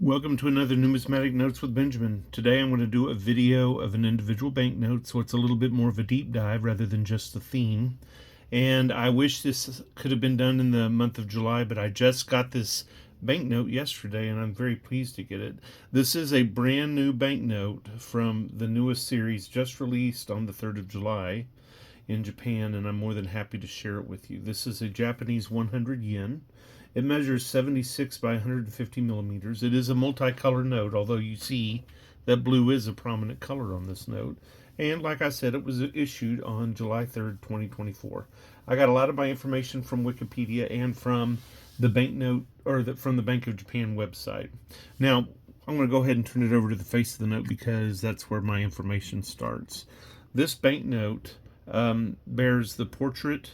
Welcome to another Numismatic Notes with Benjamin. Today I'm going to do a video of an individual banknote, so it's a little bit more of a deep dive rather than just the theme. And I wish this could have been done in the month of July, but I just got this banknote yesterday and I'm very pleased to get it. This is a brand new banknote from the newest series, just released on the 3rd of July in Japan, and I'm more than happy to share it with you. This is a Japanese 100 yen. It measures 76 by 150 millimeters. It is a multicolor note, although you see that blue is a prominent color on this note. And like I said, it was issued on July 3rd, 2024. I got a lot of my information from Wikipedia and from the banknote, or from the Bank of Japan website. Now, I'm going to go ahead and turn it over to the face of the note because that's where my information starts. This banknote bears the portrait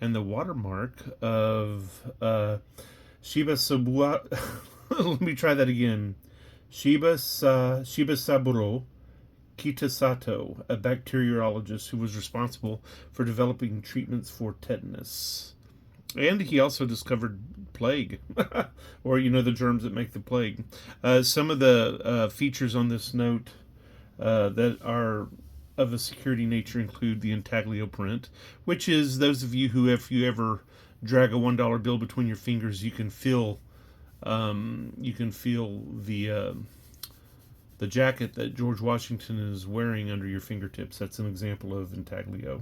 and the watermark of Shibasaburo. Let me try that again. Shibasaburo Kitasato, a bacteriologist who was responsible for developing treatments for tetanus. And he also discovered plague, or the germs that make the plague. Some of the features on this note that are of a security nature include the intaglio print, which is those of you who, if you ever drag a $1 bill between your fingers, you can feel the jacket that George Washington is wearing under your fingertips. That's an example of intaglio.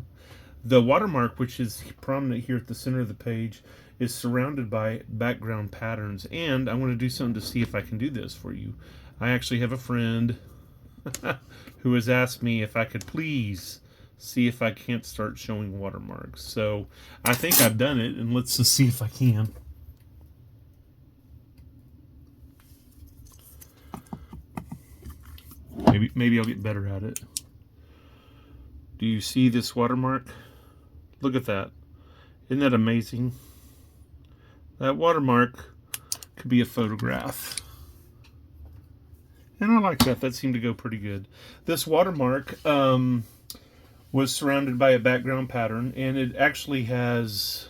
The watermark, which is prominent here at the center of the page, is surrounded by background patterns. And I want to do something to see if I can do this for you. I actually have a friend who has asked me if I could please see if I can't start showing watermarks. So I think I've done it, and let's just see if I can. Maybe I'll get better at it. Do you see this watermark? Look at that. Isn't that amazing? That watermark could be a photograph. And I like that. That seemed to go pretty good. This watermark was surrounded by a background pattern, and it actually has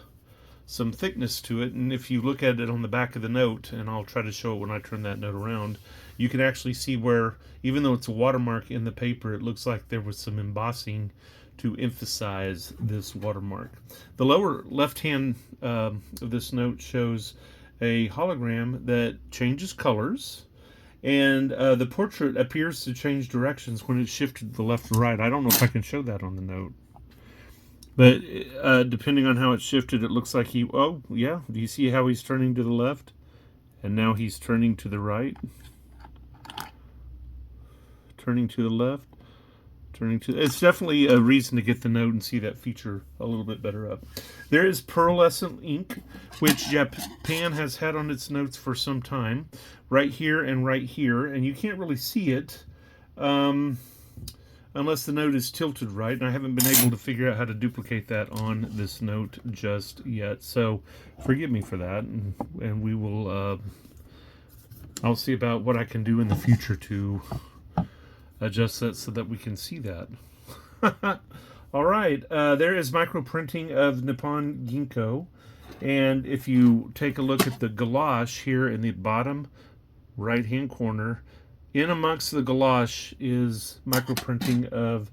some thickness to it. And if you look at it on the back of the note, and I'll try to show it when I turn that note around, you can actually see where, even though it's a watermark in the paper, it looks like there was some embossing to emphasize this watermark. The lower left hand of this note shows a hologram that changes colors. And the portrait appears to change directions when it's shifted to the left or right. I don't know if I can show that on the note. But depending on how it's shifted, it looks like oh, yeah. Do you see how he's turning to the left? And now he's turning to the right. Turning to the left. It's definitely a reason to get the note and see that feature a little bit better up. There is pearlescent ink, which Japan has had on its notes for some time, right here, and you can't really see it unless the note is tilted right, and I haven't been able to figure out how to duplicate that on this note just yet, so forgive me for that, and we will I'll see about what I can do in the future to adjust that so that we can see that. All right, there is micro printing of Nippon Ginko, and if you take a look at the gouache here in the bottom right hand corner, in amongst the gouache is micro printing of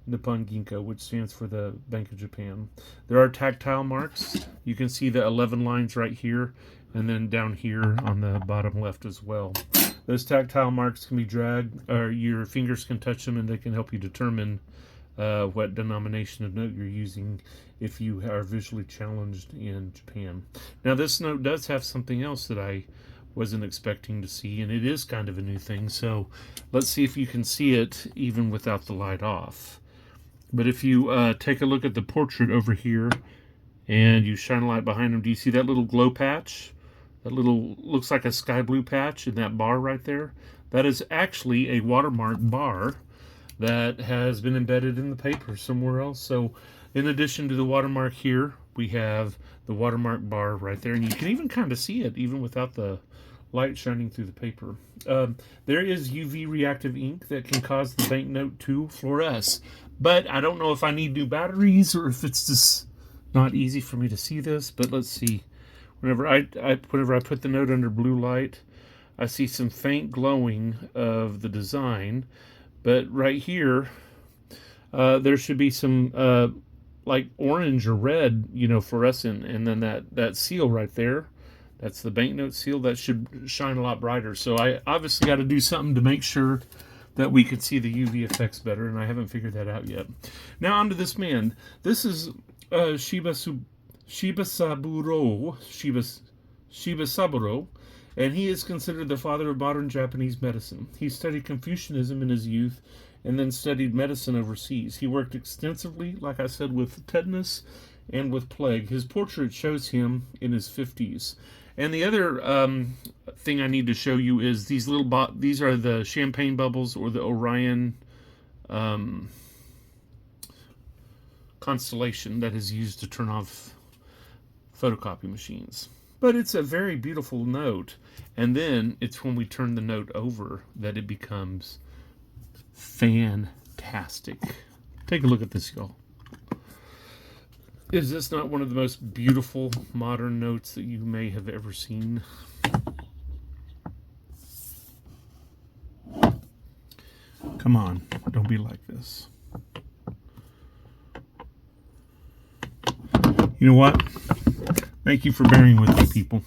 Nippon Ginko, which stands for the Bank of Japan. There are tactile marks. You can see the 11 lines right here, and then down here on the bottom left as well. Those tactile marks can be dragged, or your fingers can touch them, and they can help you determine what denomination of note you're using if you are visually challenged in Japan. Now, this note does have something else that I wasn't expecting to see, and it is kind of a new thing, so let's see if you can see it even without the light off. But if you take a look at the portrait over here, and you shine a light behind him, do you see that little glow patch? That little, looks like a sky blue patch in that bar right there. That is actually a watermark bar that has been embedded in the paper somewhere else. So in addition to the watermark here, we have the watermark bar right there. And you can even kind of see it even without the light shining through the paper. There is UV reactive ink that can cause the banknote to fluoresce. But I don't know if I need new batteries or if it's just not easy for me to see this. But let's see. Whenever I put the note under blue light, I see some faint glowing of the design, but right here, there should be some like orange or red, fluorescent, and then that seal right there, that's the banknote seal, that should shine a lot brighter. So I obviously got to do something to make sure that we can see the UV effects better, and I haven't figured that out yet. Now onto this man. This is Shibasaburo, and he is considered the father of modern Japanese medicine. He studied Confucianism in his youth and then studied medicine overseas. He worked extensively, like I said, with tetanus and with plague. His portrait shows him in his 50s. And the other thing I need to show you is these these are the champagne bubbles, or the Orion constellation that is used to turn off photocopy machines. But it's a very beautiful note. And then it's when we turn the note over that it becomes fantastic. Take a look at this, y'all. Is this not one of the most beautiful modern notes that you may have ever seen? Come on, don't be like this. You know what? Thank you for bearing with me, people.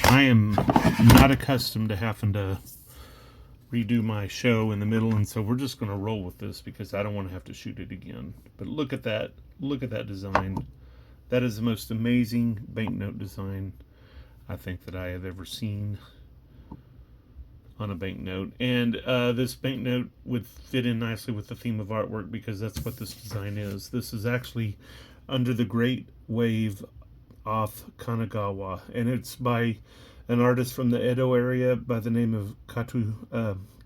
I am not accustomed to having to redo my show in the middle, and so we're just going to roll with this because I don't want to have to shoot it again. But look at that. Look at that design. That is the most amazing banknote design I think that I have ever seen on a banknote. And this banknote would fit in nicely with the theme of artwork because that's what this design is. This is actually under the Great Wave off Kanagawa, and it's by an artist from the Edo area by the name of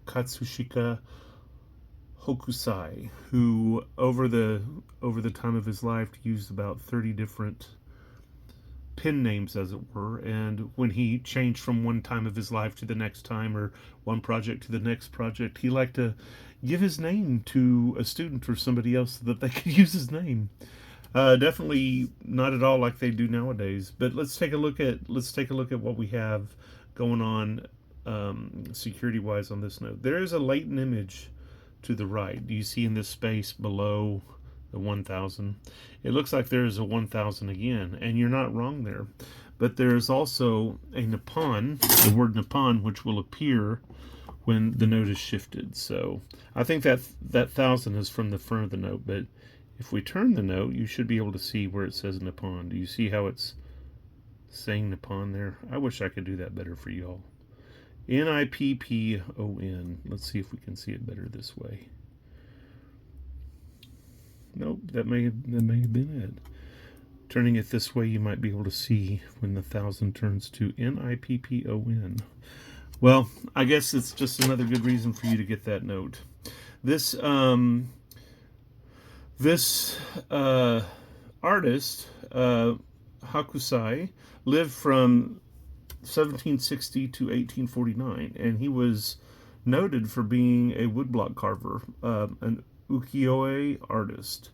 Katsushika Hokusai, who over the time of his life used about 30 different pen names, as it were. And when he changed from one time of his life to the next time, or one project to the next project, he liked to give his name to a student or somebody else so that they could use his name. Definitely not at all like they do nowadays. But let's take a look at what we have going on security wise on this note. There is a latent image to the right. Do you see in this space below the 1000? It looks like there is a 1000 again, and you're not wrong there. But there is also a Nippon, the word Nippon, which will appear when the note is shifted. So I think that 1000 is from the front of the note, but if we turn the note, you should be able to see where it says Nippon. Do you see how it's saying Nippon there? I wish I could do that better for y'all. Nippon. Let's see if we can see it better this way. Nope, that may have been it. Turning it this way, you might be able to see when the 1000 turns to Nippon. Well, I guess it's just another good reason for you to get that note. This artist, Hokusai, lived from 1760 to 1849, and he was noted for being a woodblock carver, an ukiyo-e artist.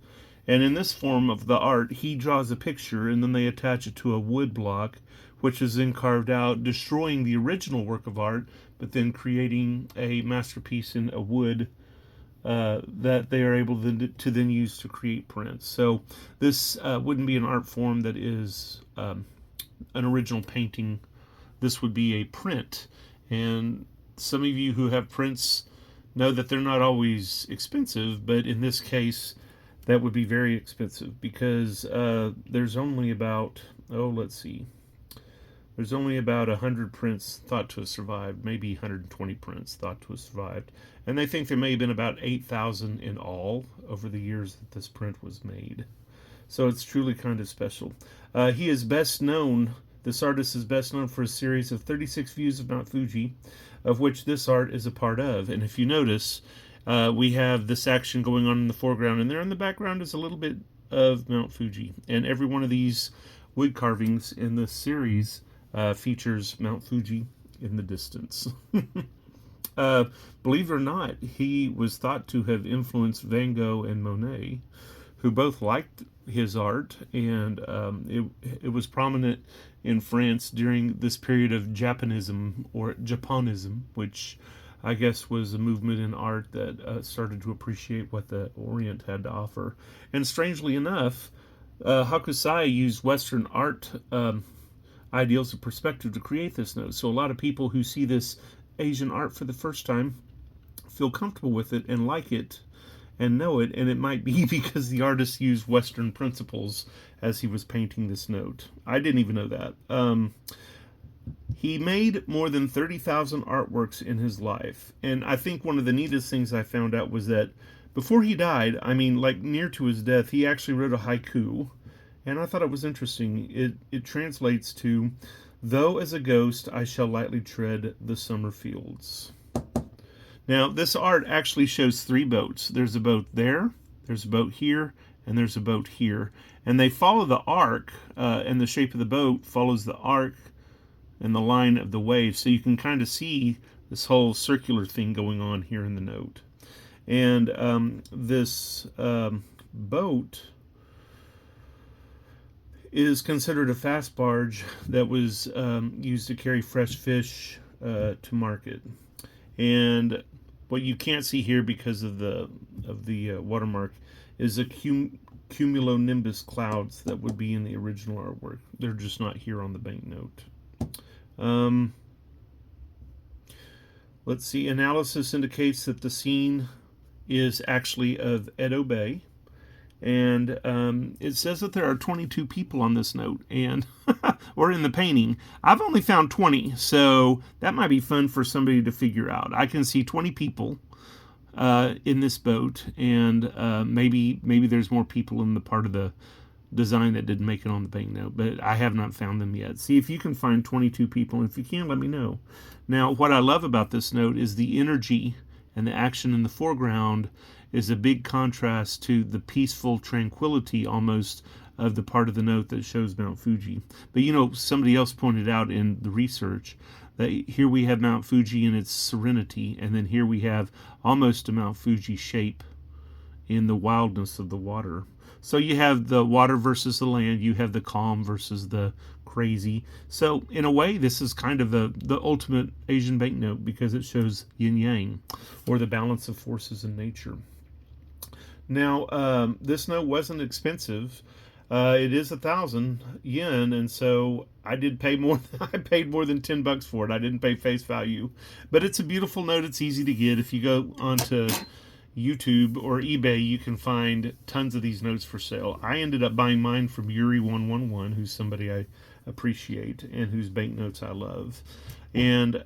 And in this form of the art, he draws a picture, and then they attach it to a wood block, which is then carved out, destroying the original work of art, but then creating a masterpiece in a wood that they are able to then use to create prints. So this wouldn't be an art form that is an original painting. This would be a print. And some of you who have prints know that they're not always expensive, but in this case, that would be very expensive because there's only about, there's only about 100 prints thought to have survived, maybe 120 prints thought to have survived. And they think there may have been about 8,000 in all over the years that this print was made. So it's truly kind of special. He is best known, this artist is best known for a series of 36 views of Mount Fuji, of which this art is a part of. And if you notice, we have this action going on in the foreground, and there in the background is a little bit of Mount Fuji. And every one of these wood carvings in this series features Mount Fuji in the distance. Believe it or not, he was thought to have influenced Van Gogh and Monet, who both liked his art, and it was prominent in France during this period of Japonism or Japonism, which I guess was a movement in art that started to appreciate what the Orient had to offer. And strangely enough, Hokusai used Western art ideals of perspective to create this note. So a lot of people who see this Asian art for the first time feel comfortable with it and like it and know it, and it might be because the artist used Western principles as he was painting this note. I didn't even know that. He made more than 30,000 artworks in his life, and I think one of the neatest things I found out was that before he died, I mean, like near to his death, he actually wrote a haiku, and I thought it was interesting. It translates to, "Though as a ghost I shall lightly tread the summer fields." Now, this art actually shows three boats. There's a boat there, there's a boat here, and there's a boat here. And they follow the arc, and the shape of the boat follows the arc and the line of the wave. So you can kind of see this whole circular thing going on here in the note. And this boat is considered a fast barge that was used to carry fresh fish to market. And what you can't see here because of the watermark is a cumulonimbus clouds that would be in the original artwork. They're just not here on the banknote. Let's see. Analysis indicates that the scene is actually of Edo Bay. And it says that there are 22 people on this note, and or in the painting. I've only found 20, so that might be fun for somebody to figure out. I can see 20 people in this boat, and maybe there's more people in the part of the design that didn't make it on the banknote, but I have not found them yet. See if you can find 22 people, and if you can, let me know. Now, what I love about this note is the energy and the action in the foreground is a big contrast to the peaceful tranquility almost of the part of the note that shows Mount Fuji. But you know, somebody else pointed out in the research that here we have Mount Fuji in its serenity, and then here we have almost a Mount Fuji shape in the wildness of the water. So you have the water versus the land, you have the calm versus the crazy. So in a way, this is kind of the ultimate Asian banknote because it shows yin-yang, or the balance of forces in nature. Now, this note wasn't expensive. It is 1,000 yen, and so I did pay more. I paid more than $10 for it. I didn't pay face value, but it's a beautiful note. It's easy to get. If you go onto YouTube or eBay, you can find tons of these notes for sale. I ended up buying mine from Yuri111, who's somebody I appreciate and whose banknotes I love. And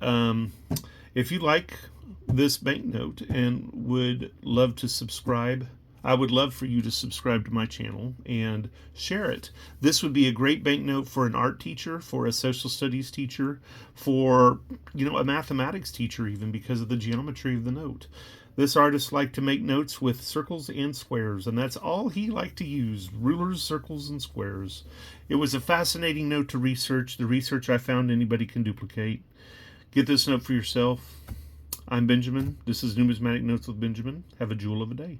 if you like this banknote and would love to subscribe, I would love for you to subscribe to my channel and share it. This would be a great banknote for an art teacher, for a social studies teacher, for, you know, a mathematics teacher even, because of the geometry of the note. This artist liked to make notes with circles and squares, and that's all he liked to use, rulers, circles, and squares. It was a fascinating note to research. The research I found anybody can duplicate. Get this note for yourself. I'm Benjamin. This is Numismatic Notes with Benjamin. Have a jewel of a day.